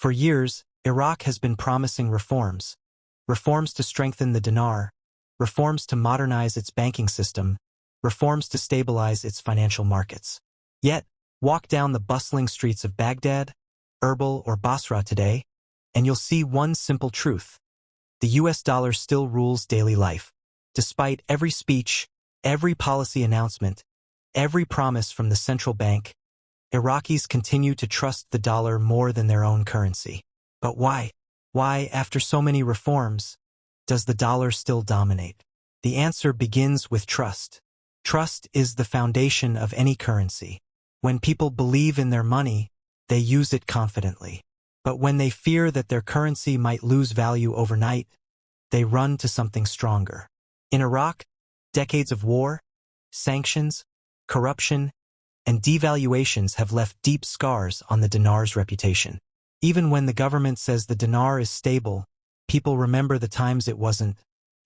For years, Iraq has been promising reforms. Reforms to strengthen the dinar, reforms to modernize its banking system, reforms to stabilize its financial markets. Yet, walk down the bustling streets of Baghdad, Erbil, or Basra today, and you'll see one simple truth. The US dollar still rules daily life. Despite every speech, every policy announcement, every promise from the central bank, Iraqis continue to trust the dollar more than their own currency. But why? Why, after so many reforms, does the dollar still dominate? The answer begins with trust. Trust is the foundation of any currency. When people believe in their money, they use it confidently. But when they fear that their currency might lose value overnight, they run to something stronger. In Iraq, decades of war, sanctions, corruption, and devaluations have left deep scars on the dinar's reputation. Even when the government says the dinar is stable, people remember the times it wasn't,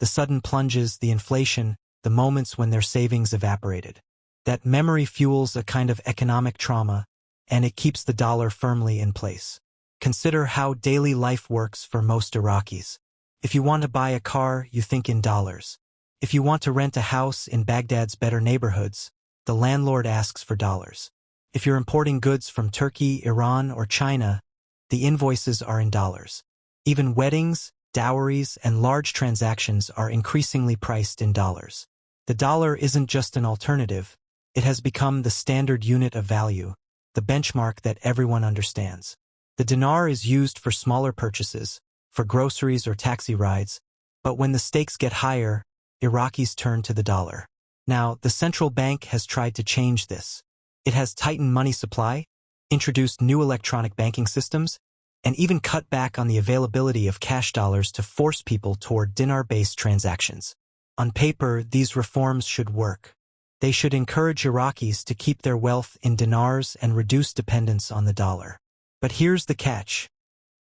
the sudden plunges, the inflation, the moments when their savings evaporated. That memory fuels a kind of economic trauma, and it keeps the dollar firmly in place. Consider how daily life works for most Iraqis. If you want to buy a car, you think in dollars. If you want to rent a house in Baghdad's better neighborhoods, the landlord asks for dollars. If you're importing goods from Turkey, Iran, or China, the invoices are in dollars. Even weddings, dowries, and large transactions are increasingly priced in dollars. The dollar isn't just an alternative, it has become the standard unit of value, the benchmark that everyone understands. The dinar is used for smaller purchases, for groceries or taxi rides, but when the stakes get higher, Iraqis turn to the dollar. Now, the central bank has tried to change this. It has tightened money supply, introduced new electronic banking systems, and even cut back on the availability of cash dollars to force people toward dinar-based transactions. On paper, these reforms should work. They should encourage Iraqis to keep their wealth in dinars and reduce dependence on the dollar. But here's the catch.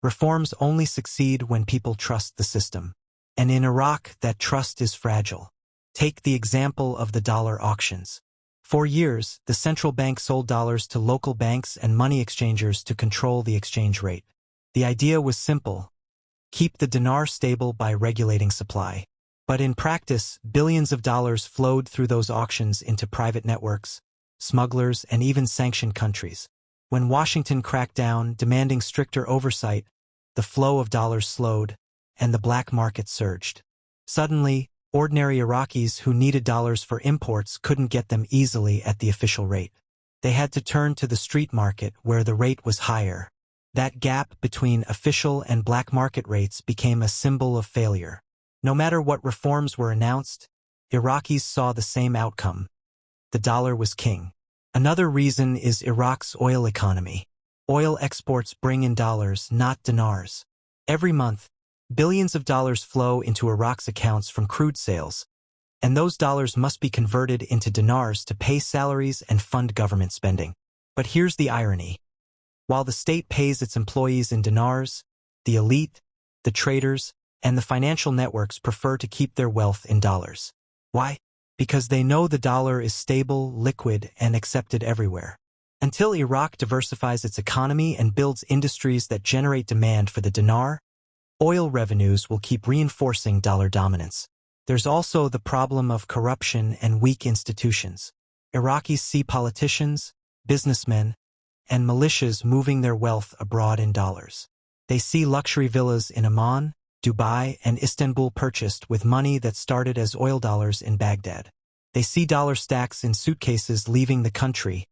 Reforms only succeed when people trust the system. And in Iraq, that trust is fragile. Take the example of the dollar auctions. For years, the central bank sold dollars to local banks and money exchangers to control the exchange rate. The idea was simple. Keep the dinar stable by regulating supply. But in practice, billions of dollars flowed through those auctions into private networks, smugglers, and even sanctioned countries. When Washington cracked down, demanding stricter oversight, the flow of dollars slowed, and the black market surged. Suddenly, ordinary Iraqis who needed dollars for imports couldn't get them easily at the official rate. They had to turn to the street market where the rate was higher. That gap between official and black market rates became a symbol of failure. No matter what reforms were announced, Iraqis saw the same outcome. The dollar was king. Another reason is Iraq's oil economy. Oil exports bring in dollars, not dinars. Every month, billions of dollars flow into Iraq's accounts from crude sales, and those dollars must be converted into dinars to pay salaries and fund government spending. But here's the irony. While the state pays its employees in dinars, the elite, the traders, and the financial networks prefer to keep their wealth in dollars. Why? Because they know the dollar is stable, liquid, and accepted everywhere. Until Iraq diversifies its economy and builds industries that generate demand for the dinar, oil revenues will keep reinforcing dollar dominance. There's also the problem of corruption and weak institutions. Iraqis see politicians, businessmen, and militias moving their wealth abroad in dollars. They see luxury villas in Amman, Dubai, and Istanbul purchased with money that started as oil dollars in Baghdad. They see dollar stacks in suitcases leaving the country,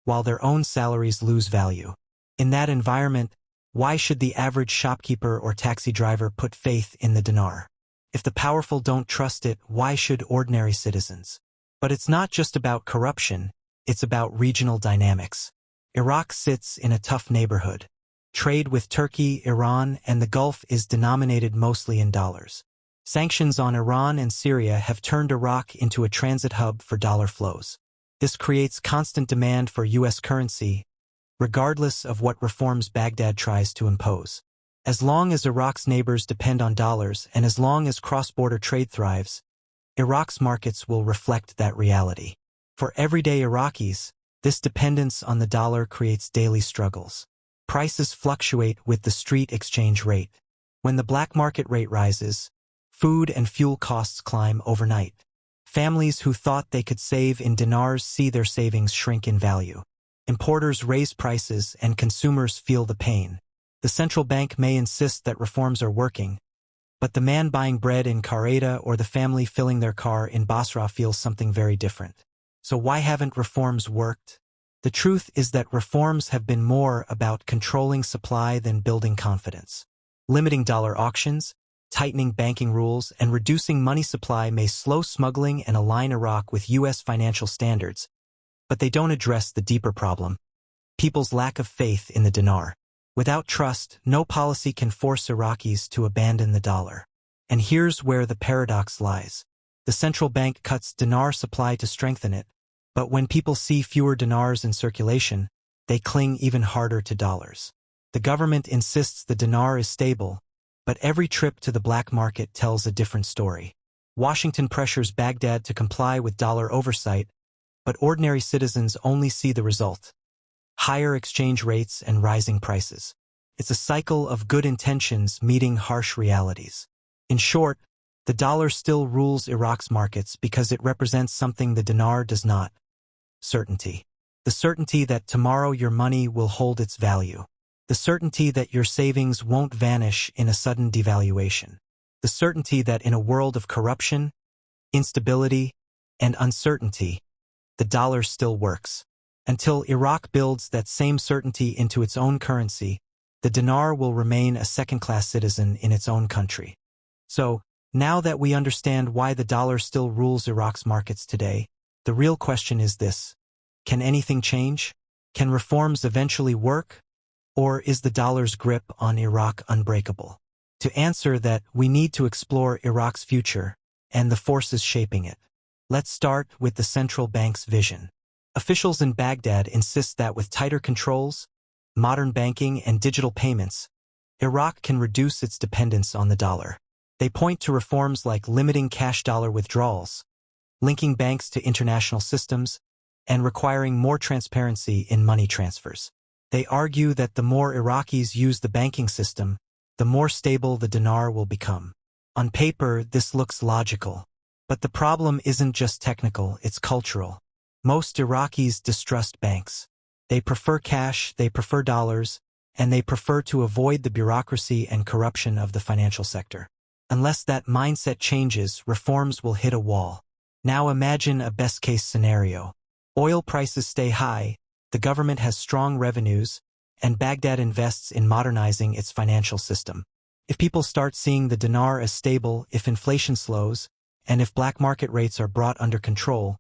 while their own salaries lose value. In that environment, why should the average shopkeeper or taxi driver put faith in the dinar? If the powerful don't trust it, why should ordinary citizens? But it's not just about corruption, it's about regional dynamics. Iraq sits in a tough neighborhood. Trade with Turkey, Iran, and the Gulf is denominated mostly in dollars. Sanctions on Iran and Syria have turned Iraq into a transit hub for dollar flows. This creates constant demand for U.S. currency, regardless of what reforms Baghdad tries to impose. As long as Iraq's neighbors depend on dollars and as long as cross-border trade thrives, Iraq's markets will reflect that reality. For everyday Iraqis, this dependence on the dollar creates daily struggles. prices fluctuate with the street exchange rate. When the black market rate rises, food and fuel costs climb overnight. Families who thought they could save in dinars see their savings shrink in value. Importers raise prices and consumers feel the pain. The central bank may insist that reforms are working, but the man buying bread in Karada or the family filling their car in Basra feels something very different. So why haven't reforms worked? The truth is that reforms have been more about controlling supply than building confidence. Limiting dollar auctions, tightening banking rules, and reducing money supply may slow smuggling and align Iraq with U.S. financial standards, but they don't address the deeper problem: people's lack of faith in the dinar. Without trust, no policy can force Iraqis to abandon the dollar. And here's where the paradox lies. The central bank cuts dinar supply to strengthen it, but when people see fewer dinars in circulation, they cling even harder to dollars. The government insists the dinar is stable, but every trip to the black market tells a different story. Washington pressures Baghdad to comply with dollar oversight, but ordinary citizens only see the result: higher exchange rates and rising prices. It's a cycle of good intentions meeting harsh realities. In short, the dollar still rules Iraq's markets because it represents something the dinar does not: certainty. The certainty that tomorrow your money will hold its value. The certainty that your savings won't vanish in a sudden devaluation. The certainty that in a world of corruption, instability, and uncertainty, the dollar still works. Until Iraq builds that same certainty into its own currency, the dinar will remain a second-class citizen in its own country. So, now that we understand why the dollar still rules Iraq's markets today, the real question is this: can anything change? Can reforms eventually work? Or is the dollar's grip on Iraq unbreakable? To answer that, we need to explore Iraq's future and the forces shaping it. Let's start with the central bank's vision. Officials in Baghdad insist that with tighter controls, modern banking, and digital payments, Iraq can reduce its dependence on the dollar. They point to reforms like limiting cash dollar withdrawals, linking banks to international systems, and requiring more transparency in money transfers. They argue that the more Iraqis use the banking system, the more stable the dinar will become. On paper, this looks logical. But the problem isn't just technical, it's cultural. Most Iraqis distrust banks. They prefer cash, they prefer dollars, and they prefer to avoid the bureaucracy and corruption of the financial sector. Unless that mindset changes, reforms will hit a wall. Now imagine a best-case scenario. Oil prices stay high, the government has strong revenues, and Baghdad invests in modernizing its financial system. If people start seeing the dinar as stable, if inflation slows, and if black market rates are brought under control,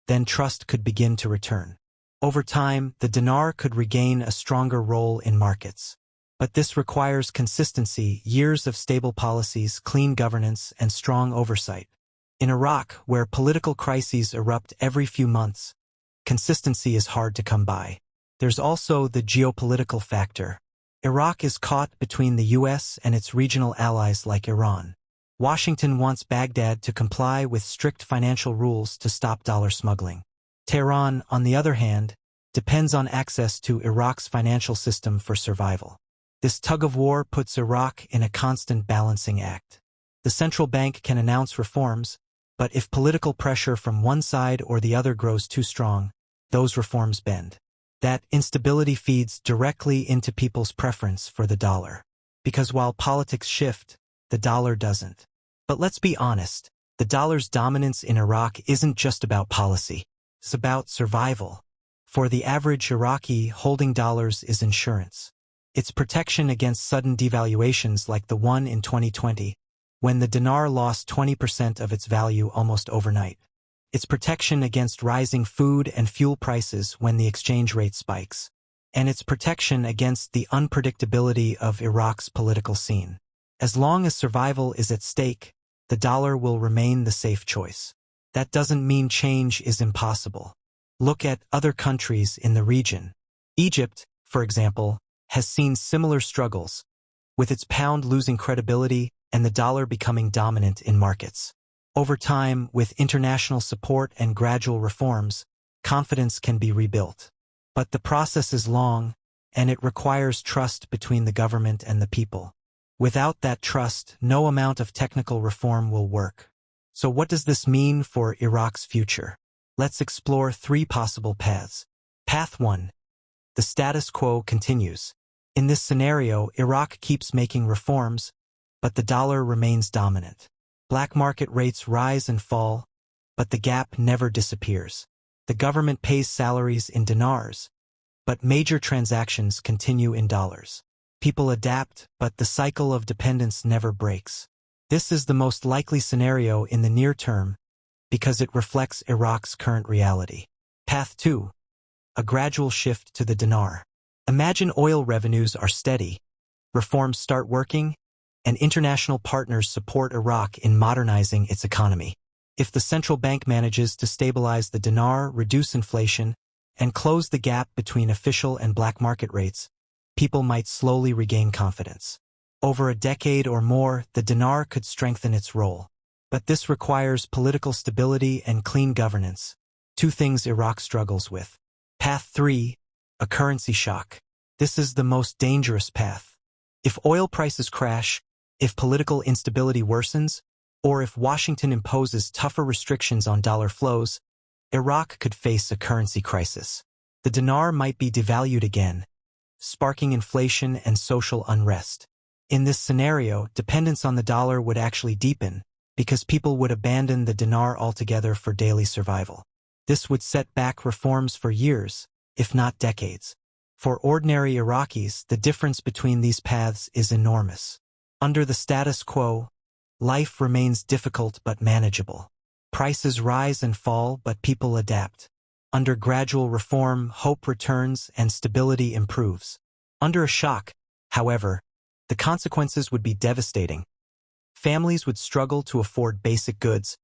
then trust could begin to return. Over time, the dinar could regain a stronger role in markets. But this requires consistency, years of stable policies, clean governance, and strong oversight. In Iraq, where political crises erupt every few months, consistency is hard to come by. There's also the geopolitical factor. Iraq is caught between the U.S. and its regional allies like Iran. Washington wants Baghdad to comply with strict financial rules to stop dollar smuggling. Tehran, on the other hand, depends on access to Iraq's financial system for survival. This tug-of-war puts Iraq in a constant balancing act. The central bank can announce reforms, but if political pressure from one side or the other grows too strong, those reforms bend. That instability feeds directly into people's preference for the dollar. Because while politics shift, the dollar doesn't. But let's be honest, the dollar's dominance in Iraq isn't just about policy. It's about survival. For the average Iraqi, holding dollars is insurance. It's protection against sudden devaluations like the one in 2020, when the dinar lost 20% of its value almost overnight. It's protection against rising food and fuel prices when the exchange rate spikes. And it's protection against the unpredictability of Iraq's political scene. As long as survival is at stake, the dollar will remain the safe choice. That doesn't mean change is impossible. Look at other countries in the region. Egypt, for example, has seen similar struggles, with its pound losing credibility and the dollar becoming dominant in markets. Over time, with international support and gradual reforms, confidence can be rebuilt. But the process is long, and it requires trust between the government and the people. Without that trust, no amount of technical reform will work. So what does this mean for Iraq's future? Let's explore 3 possible paths. Path 1. The status quo continues. In this scenario, Iraq keeps making reforms, but the dollar remains dominant. Black market rates rise and fall, but the gap never disappears. The government pays salaries in dinars, but major transactions continue in dollars. People adapt, but the cycle of dependence never breaks. This is the most likely scenario in the near term because it reflects Iraq's current reality. Path 2. A gradual shift to the dinar. Imagine oil revenues are steady, reforms start working, and international partners support Iraq in modernizing its economy. If the central bank manages to stabilize the dinar, reduce inflation, and close the gap between official and black market rates, people might slowly regain confidence. Over a decade or more, the dinar could strengthen its role. But this requires political stability and clean governance, 2 things Iraq struggles with. Path 3. A currency shock. This is the most dangerous path. If oil prices crash, if political instability worsens, or if Washington imposes tougher restrictions on dollar flows, Iraq could face a currency crisis. The dinar might be devalued again, sparking inflation and social unrest. In this scenario, dependence on the dollar would actually deepen because people would abandon the dinar altogether for daily survival. This would set back reforms for years, if not decades. For ordinary Iraqis, the difference between these paths is enormous. Under the status quo, life remains difficult but manageable. Prices rise and fall, but people adapt. Under gradual reform, hope returns and stability improves. Under a shock, however, the consequences would be devastating. Families would struggle to afford basic goods,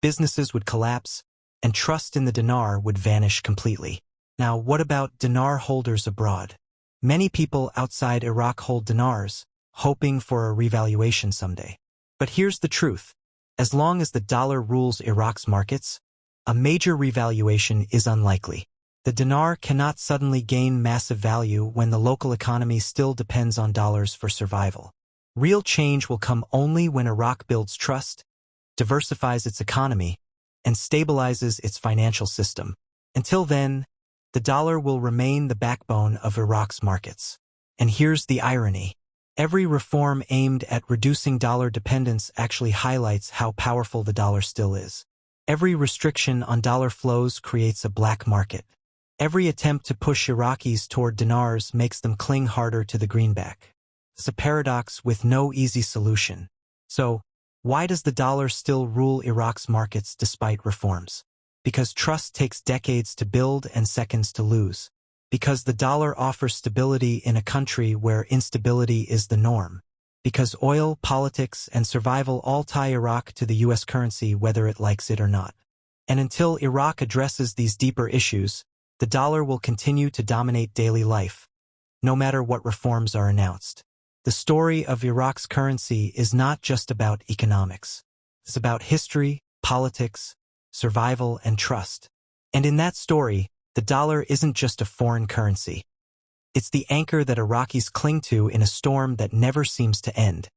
businesses would collapse, and trust in the dinar would vanish completely. Now, what about dinar holders abroad? Many people outside Iraq hold dinars, hoping for a revaluation someday. But here's the truth. As long as the dollar rules Iraq's markets, a major revaluation is unlikely. The dinar cannot suddenly gain massive value when the local economy still depends on dollars for survival. Real change will come only when Iraq builds trust, diversifies its economy, and stabilizes its financial system. Until then, the dollar will remain the backbone of Iraq's markets. And here's the irony. Every reform aimed at reducing dollar dependence actually highlights how powerful the dollar still is. Every restriction on dollar flows creates a black market. Every attempt to push Iraqis toward dinars makes them cling harder to the greenback. It's a paradox with no easy solution. So, why does the dollar still rule Iraq's markets despite reforms? Because trust takes decades to build and seconds to lose. Because the dollar offers stability in a country where instability is the norm. Because oil, politics, and survival all tie Iraq to the US currency whether it likes it or not. And until Iraq addresses these deeper issues, the dollar will continue to dominate daily life, no matter what reforms are announced. The story of Iraq's currency is not just about economics. It's about history, politics, survival, and trust. And in that story, the dollar isn't just a foreign currency. It's the anchor that Iraqis cling to in a storm that never seems to end.